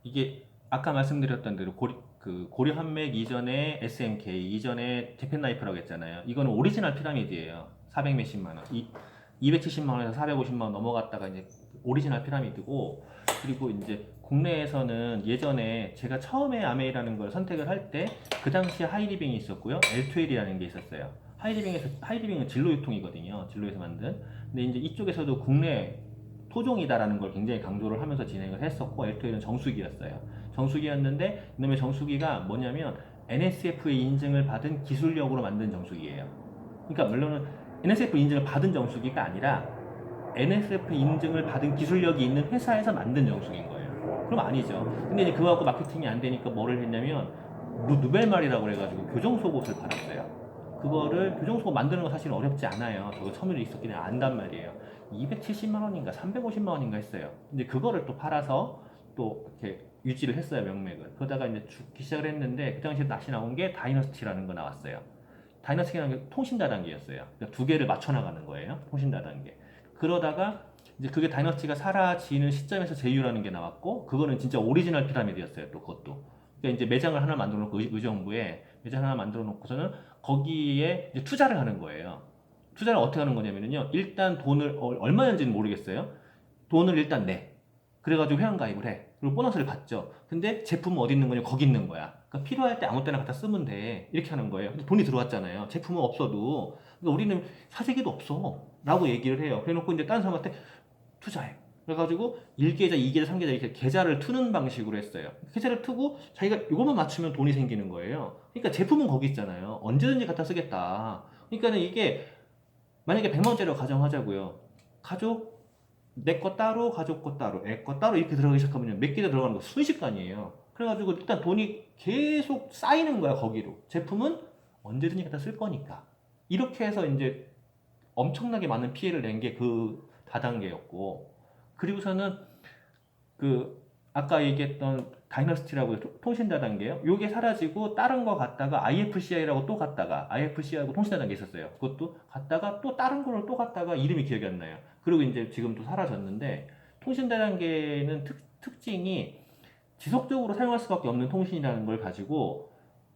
이게 아까 말씀드렸던 대로 고려 한맥 이전에 SMK 이전에 재팬나이프라고 했잖아요. 이거는 오리지널 피라미드예요. 400 몇십만 원. 270만 원에서 450만 원 넘어갔다가 이제 오리지널 피라미드고, 그리고 이제 국내에서는 예전에 제가 처음에 아메이라는 걸 선택을 할 때 그 당시에 하이리빙이 있었고요. L2L이라는 게 있었어요. 하이리빙은 진로 유통이거든요. 진로에서 만든. 근데 이제 이쪽에서도 국내 토종이다라는 걸 굉장히 강조를 하면서 진행을 했었고, L2L은 정수기였어요. 정수기였는데 이놈의 정수기가 뭐냐면 NSF의 인증을 받은 기술력으로 만든 정수기예요. 그러니까 물론은 NSF 인증을 받은 정수기가 아니라 NSF 인증을 받은 기술력이 있는 회사에서 만든 정수기인 거예요. 그럼 아니죠. 근데 이제 그거 갖고 마케팅이 안 되니까 뭐를 했냐면 누벨말이라고 그래가지고 교정 속옷을 팔았어요. 그거를 교정 속옷 만드는 거 사실은 어렵지 않아요. 저거 첨율이 있었긴 해 안단 말이에요. 270만 원인가 350만 원인가 했어요. 근데 그거를 또 팔아서 또 이렇게 유지를 했어요, 명맥을. 그러다가 이제 죽기 시작을 했는데 그 당시에 다시 나온 게 다이너스티라는 거 나왔어요. 다이너스티라는 게 통신 다단계였어요. 그러니까 두 개를 맞춰 나가는 거예요. 통신 다단계. 그러다가 이제 그게 다이너스티가 사라지는 시점에서 제휴라는 게 나왔고, 그거는 진짜 오리지널 피라미드였어요. 또 그것도. 그러니까 이제 매장을 하나 만들어 놓고, 의정부에 매장 하나 만들어 놓고서는 거기에 이제 투자를 하는 거예요. 투자를 어떻게 하는 거냐면요. 일단 돈을 얼마인지는 모르겠어요. 돈을 일단 내. 그래가지고 회원가입을 해. 그리고 보너스를 받죠. 근데 제품은 어디 있는 거냐? 거기 있는 거야. 그러니까 필요할 때 아무 때나 갖다 쓰면 돼. 이렇게 하는 거예요. 근데 돈이 들어왔잖아요. 제품은 없어도. 그러니까 우리는 사재기도 없어. 라고 얘기를 해요. 그래 놓고 이제 다른 사람한테 투자해. 그래가지고 1계좌, 2계좌, 3계좌 이렇게 계좌를 트는 방식으로 했어요. 계좌를 트고 자기가 이것만 맞추면 돈이 생기는 거예요. 그러니까 제품은 거기 있잖아요. 언제든지 갖다 쓰겠다. 그러니까는 이게 만약에 100만 원짜리로 가정하자고요. 가족 내 거 따로, 가족 거 따로, 애 거 따로 이렇게 들어가기 시작하면 몇 개가 들어가는 거 순식간이에요. 그래가지고 일단 돈이 계속 쌓이는 거야, 거기로. 제품은 언제든지 갖다 쓸 거니까. 이렇게 해서 이제 엄청나게 많은 피해를 낸 게 그 다단계였고, 그리고서는 그 아까 얘기했던 다이너스티라고 통신 다단계요. 요게 사라지고 다른 거 갔다가 IFCI라고 또 갔다가 IFCI하고 통신 다단계 있었어요. 그것도 갔다가 또 다른 거를 또 갔다가 이름이 기억이 안 나요. 그리고 이제 지금 또 사라졌는데, 통신 다단계는 특징이 지속적으로 사용할 수밖에 없는 통신이라는 걸 가지고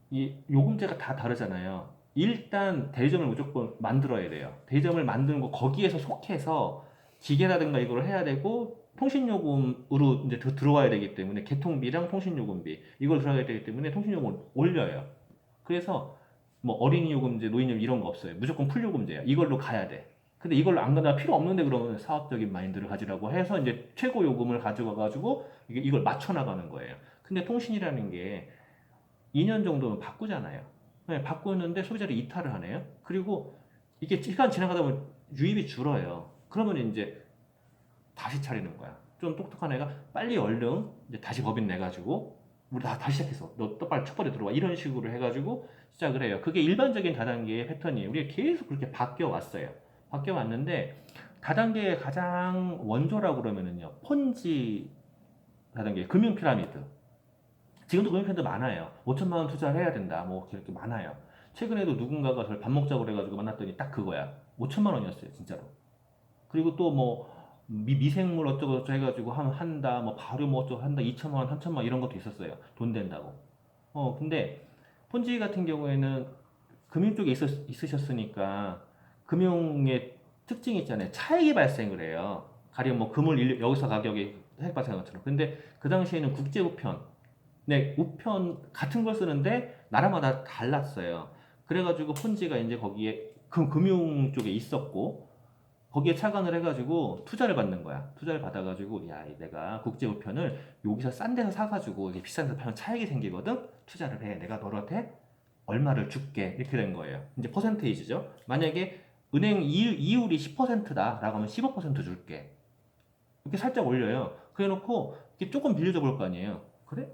이 요금제가 다 다르잖아요. 일단 대리점을 무조건 만들어야 돼요. 대리점을 만드는 거 거기에서 속해서 기계라든가 이걸 해야 되고, 통신요금으로 이제 들어와야 되기 때문에 개통비랑 통신요금비 이걸 들어가야 되기 때문에 통신요금을 올려요. 그래서 뭐 어린이 요금제, 노인 요금 이런 거 없어요. 무조건 풀요금제야. 이걸로 가야 돼. 근데 이걸로 안 가다 필요 없는데 그러면 사업적인 마인드를 가지라고 해서 이제 최고 요금을 가져가 가지고 이걸 맞춰 나가는 거예요. 근데 통신이라는 게 2년 정도는 바꾸잖아요. 네, 바꾸는데 소비자를 이탈을 하네요. 그리고 이게 시간 지나가다 보면 유입이 줄어요. 그러면 이제 다시 차리는 거야. 좀 똑똑한 애가 빨리 얼른 이제 다시 법인 내가지고 우리 다시 시작했어. 너 또 빨리 첫 번째 들어와. 이런 식으로 해가지고 시작을 해요. 그게 일반적인 다단계의 패턴이에요. 우리가 계속 그렇게 바뀌어 왔어요. 바뀌어 왔는데 다단계의 가장 원조라고 그러면은요. 폰지 다단계, 금융 피라미드. 지금도 금융 피라미드 많아요. 5천만 원 투자를 해야 된다. 뭐 이렇게 많아요. 최근에도 누군가가 저를 밥 먹자고 그래가지고 만났더니 딱 그거야. 5천만 원이었어요, 진짜로. 그리고 또 뭐 미생물 어쩌고 저쩌고 해가지고 한다, 뭐 발효 뭐 어쩌고 한다, 2천만 원, 3천만 원 이런 것도 있었어요. 돈 된다고. 근데 폰지 같은 경우에는 금융 쪽에 있으셨으니까 금융의 특징이 있잖아요. 차익이 발생을 해요. 가령 뭐 금을 여기서 가격이 차익 발생한 것처럼. 근데 그 당시에는 국제 우편, 네, 우편 같은 걸 쓰는데 나라마다 달랐어요. 그래가지고 폰지가 이제 거기에 금융 쪽에 있었고, 거기에 착안을 해가지고 투자를 받는 거야. 투자를 받아가지고 야, 내가 국제 우편을 여기서 싼 데서 사가지고 이게 비싼 데서 팔면 차익이 생기거든. 투자를 해. 내가 너한테 얼마를 줄게. 이렇게 된 거예요. 이제 퍼센테이지죠. 만약에 은행 이율이 10%다라고 하면 15% 줄게. 이렇게 살짝 올려요. 그래 놓고 이렇게 조금 빌려줘 볼 거 아니에요. 그래?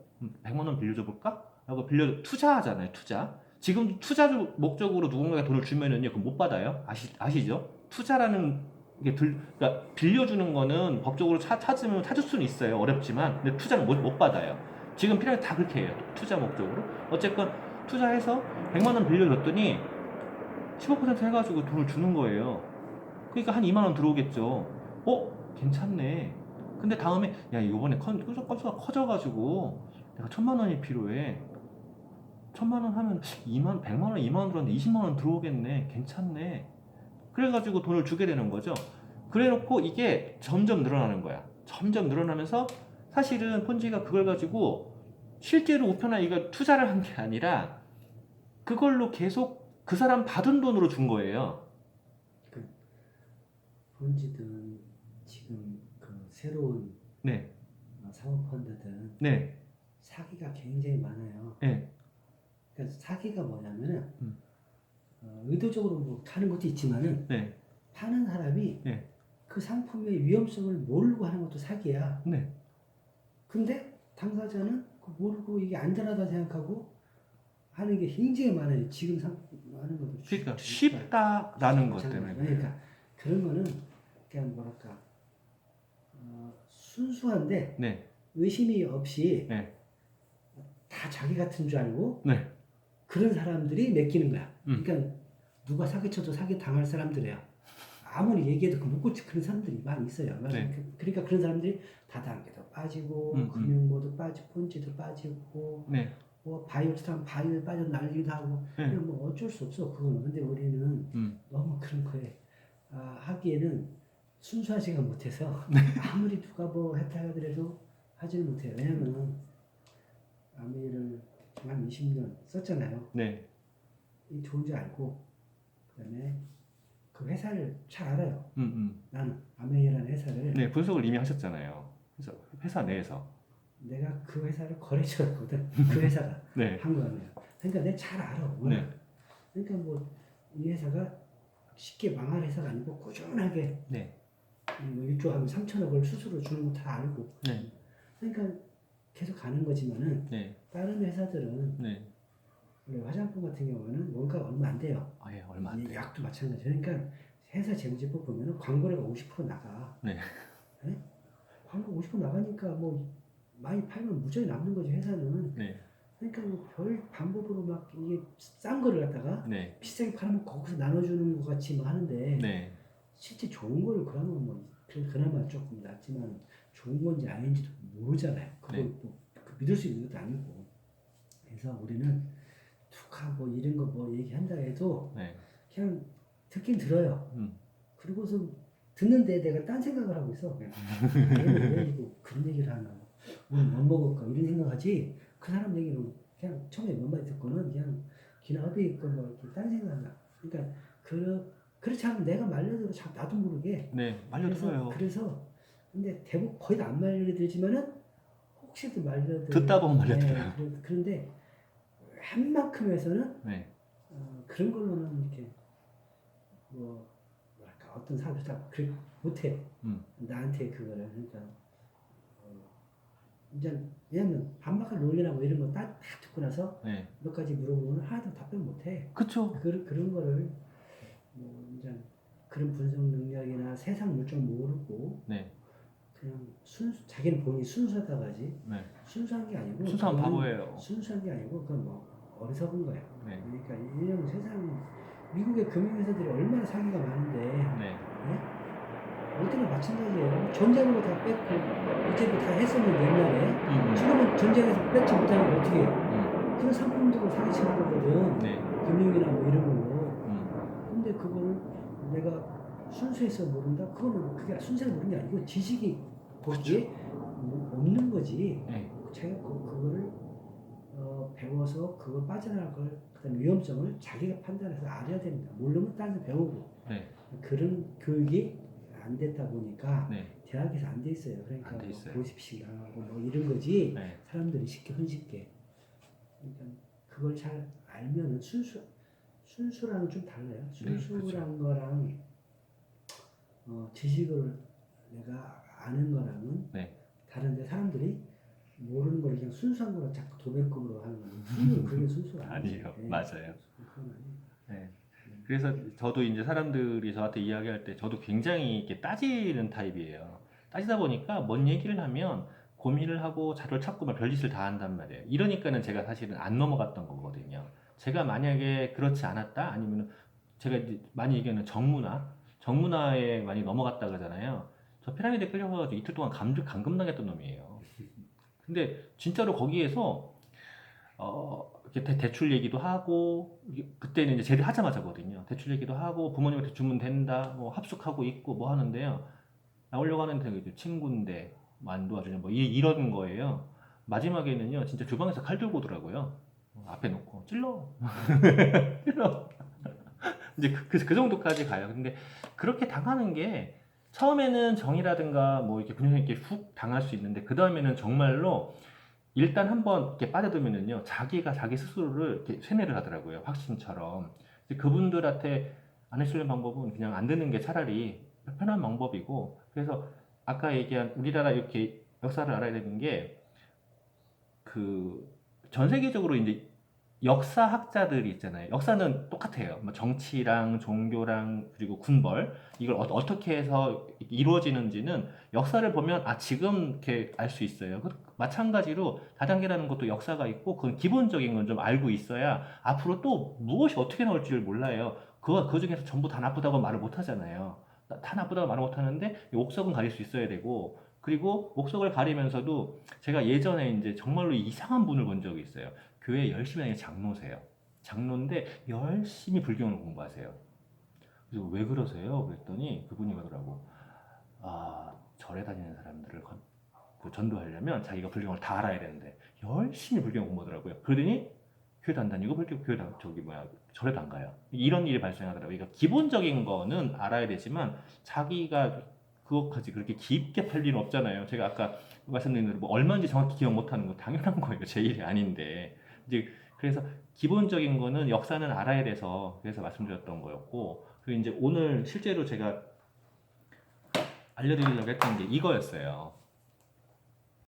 100만 원 빌려줘 볼까? 라고 투자하잖아요. 투자. 지금 투자 목적으로 누군가가 돈을 주면은요, 그럼 못 받아요. 아시죠? 투자라는 게 그러니까 빌려주는 거는 법적으로 찾을 수는 있어요. 어렵지만. 근데 투자는 못 받아요. 지금 피라미드 다 그렇게 해요. 투자 목적으로. 어쨌건 투자해서 100만 원 빌려줬더니 15% 해가지고 돈을 주는 거예요. 그러니까 한 2만 원 들어오겠죠. 괜찮네. 근데 다음에 야 이번에 건수가 커져가지고 내가 1,000만 원이 필요해. 1,000만 원 하면 2만 100만 원, 2만 원 들었는데 20만 원 들어오겠네. 괜찮네. 그래가지고 돈을 주게 되는 거죠. 그래놓고 이게 점점 늘어나는 거야. 점점 늘어나면서 사실은 폰지가 그걸 가지고 실제로 우편화 이거 투자를 한 게 아니라 그걸로 계속 그 사람 받은 돈으로 준 거예요. 그 폰지든 지금 그 새로운 네, 사모펀드든 네, 사기가 굉장히 많아요. 네, 그러니까 사기가 뭐냐면은 음. 의도적으로 뭐 하는 것도 있지만은 네, 파는 사람이 네, 그 상품의 위험성을 모르고 하는 것도 사기야. 네. 근데 당사자는 그 모르고 이게 안전하다 생각하고 하는 게 굉장히 많아요. 지금 하는 것도 그러니까 쉽다라는 것 때문에. 그러니까 그런 거는 그냥 뭐랄까 순수한데 네, 의심이 없이 네, 다 자기 같은 줄 알고 네, 그런 사람들이 맡기는 거야. 음. 그러니까 누가 사기쳐도 사기 당할 사람들이야. 아무리 얘기해도 그 못 고치 그런 사람들이 많이 있어요. 네. 그러니까 그런 사람들이 다단계도 빠지고 금융모도 빠지고 폰지도 빠지고 네, 뭐 바이오스랑 바이오에 빠져 난리도 하고 네. 그냥 뭐 어쩔 수 없어 그거는. 근데 우리는 너무 그런 거에 하기에는 순수하지가 못해서 아무리 누가 뭐 했다 하더라도 하지는 못해요. 왜냐면 아메이를 한 20년 썼잖아요. 네, 이 좋은 줄 알고 그다음에 그 회사를 잘 알아요. 나는 아메이라는 회사를 네, 분석을 이미 하셨잖아요. 그래서 회사 내에서. 내가 그 회사를 거래처였거든. 그 회사가 네, 한 거예요. 그러니까 내가 잘 알아. 워낙. 네, 그러니까 뭐 이 회사가 쉽게 망할 회사가 아니고 꾸준하게 네, 뭐 1조하면 3천억을 수수료 주는 거 다 알고. 네, 그러니까 계속 가는 거지만은 네, 다른 회사들은 네. 원래 화장품 같은 경우는 원가가 얼마 안 돼요. 아, 예, 얼마 안 이 돼요. 약도 마찬가지. 그러니까 회사 재무제표 보면은 광고료가 50% 나가. 네, 네? 광고 50% 나가니까 뭐 많이 팔면 무조건 남는 거지 회사는. 네, 그러니까 뭐 별 방법으로 막 이게 싼 거를 갖다가 네, 비싸게 팔면 거기서 나눠주는 것 같이 뭐 하는데 네, 실제 좋은 거를 그러면 뭐 그나마 조금 낫지만 좋은 건지 아닌지도 모르잖아요. 그걸 네. 또 믿을 수 있는 것도 아니고. 그래서 우리는 툭하고 이런 거 뭐 얘기한다 해도 네, 그냥 듣긴 들어요. 음. 그리고서 듣는데 내가 딴 생각을 하고 있어. 얘는 왜 이거 그런 얘기를 하나? 오늘 뭐 먹을까? 이런 생각하지. 그 사람 얘기는 그냥 처음에 몇 마디 듣고는 그냥 기나 어디 있고 뭐 이렇게 딴 생각나. 그러니까 그렇지 않으면 내가 말려들어 자꾸 나도 모르게. 네, 말려들어요. 그래서 근데 대부분 거의 다 안 말려들지만은 혹시도 말려들. 듣다 보면 말려들어요. 그런데 한 만큼에서는 네, 그런 걸로는 이렇게 뭐 뭐랄까 어떤 사람들 다 그렇게 못해. 나한테 그거를. 그러니까 이제 왜냐면 반박할 논리나 뭐 이런 거 다 듣고 나서 네, 몇 가지 물어보면 하나도 답변 못해. 그쵸. 그런 거를 뭐 이제 그런 분석 능력이나 세상 물정 모르고 네, 그냥 자기는 본인이 순수하다고 하지. 네. 순수한 게 아니고 순수한 그거는 바보예요. 순수한 게 아니고 그건 뭐 어리석은 거예요. 네, 그러니까 이런 세상 미국의 금융회사들이 얼마나 사기가 많은데 네, 예? 어디나 마찬가지예요. 전자기구 다 뺐고 이제 다 했었는데 옛날에 지금은 전자기구 뺏지 못하면 어떻게 해요? 그런 상품들을 사기치는 거거든. 네, 금융이나 뭐 이런 걸로. 근데 그거를 내가 순수해서 모른다? 그거는 그게 순수해서 모르는 게 아니고 지식이 거기에 없는 거지. 네, 자기가 그거를 배워서 그걸 빠져나갈 걸 그다음 위험성을 자기가 판단해서 알아야 됩니다. 모르면 딴 데 배우고. 네, 그런 교육이 안 됐다 보니까 네, 대학에서 안 돼 있어요. 그러니까 안돼 뭐 있어요. 보습식 하고 뭐 이런 거지. 네, 사람들이 쉽게 손쉽게. 그러니까 그걸 잘 알면은 순수랑은 좀 달라요. 순수란 거랑 지식을 내가 아는 거랑은 네. 다른데 사람들이 모르는 걸 그냥 순수한 거로 자꾸 도배급으로 하는 거는 그게 순수가 아니에요. 아니에요. 맞아요. 그건 아니에요. 네. 그래서 저도 이제 사람들이 저한테 이야기할 때 저도 굉장히 이렇게 따지는 타입이에요. 따지다 보니까 뭔 얘기를 하면 고민을 하고 자료를 찾고 막 별짓을 다 한단 말이에요. 이러니까는 제가 사실은 안 넘어갔던 거거든요. 제가 만약에 그렇지 않았다 아니면 제가 이제 많이 얘기하는 정문화에 많이 넘어갔다 그러잖아요. 저 피라미드에 끌려가서 이틀 동안 감금당했던 놈이에요. 근데 진짜로 거기에서 이렇게 대출 얘기도 하고 그때는 이제 제대하자마자거든요. 대출 얘기도 하고 부모님한테 주면 된다, 뭐 합숙하고 있고 뭐 하는데요. 나오려고 하는데 이제 친구인데 뭐안 도와주냐 뭐 이런 거예요. 마지막에는요 진짜 주방에서 칼 들고 오더라고요. 앞에 놓고 찔러 찔러 이제 그 정도까지 가요. 근데 그렇게 당하는 게 처음에는 정이라든가 뭐 이렇게 분명히 이렇게 훅 당할 수 있는데 그 다음에는 정말로 일단 한번 이렇게 빠져들면은요 자기가 자기 스스로를 이렇게 세뇌를 하더라고요. 확신처럼. 이제 그분들한테 안 해주는 방법은 그냥 안 듣는 게 차라리 편한 방법이고, 그래서 아까 얘기한 우리나라 이렇게 역사를 알아야 되는 게 그 전 세계적으로 이제 역사학자들이 있잖아요. 역사는 똑같아요. 뭐 정치랑 종교랑 그리고 군벌 이걸 떻게 해서 이루어지는지는 역사를 보면 지금 이렇게 알 수 있어요. 마찬가지로 다단계라는 것도 역사가 있고 그건 기본적인 건 좀 알고 있어야 앞으로 또 무엇이 어떻게 나올지를 몰라요. 그 중에서 전부 다 나쁘다고 말을 못 하잖아요. 다 나쁘다고 말을 못 하는데 옥석은 가릴 수 있어야 되고, 그리고 옥석을 가리면서도 제가 예전에 이제 정말로 이상한 분을 본 적이 있어요. 교회 열심히 다니는 장로세요. 장로인데 열심히 불경을 공부하세요. 그래서 왜 그러세요? 그랬더니 그분이 그러더라고. 절에 다니는 사람들을 전도하려면 자기가 불경을 다 알아야 되는데 열심히 불경 공부하더라고요. 그러더니 교회도 안 다니고 절에도 안 가요. 이런 일이 발생하더라고요. 그러니까 기본적인 거는 알아야 되지만 자기가 그것까지 그렇게 깊게 팔 일은 없잖아요. 제가 아까 말씀드린 대로 뭐 얼마인지 정확히 기억 못하는 거 당연한 거예요. 제 일이 아닌데. 이제 그래서 기본적인 거는 역사는 알아야 돼서 그래서 말씀드렸던 거였고, 그리고 이제 오늘 실제로 제가 알려드리려고 했던 게 이거였어요.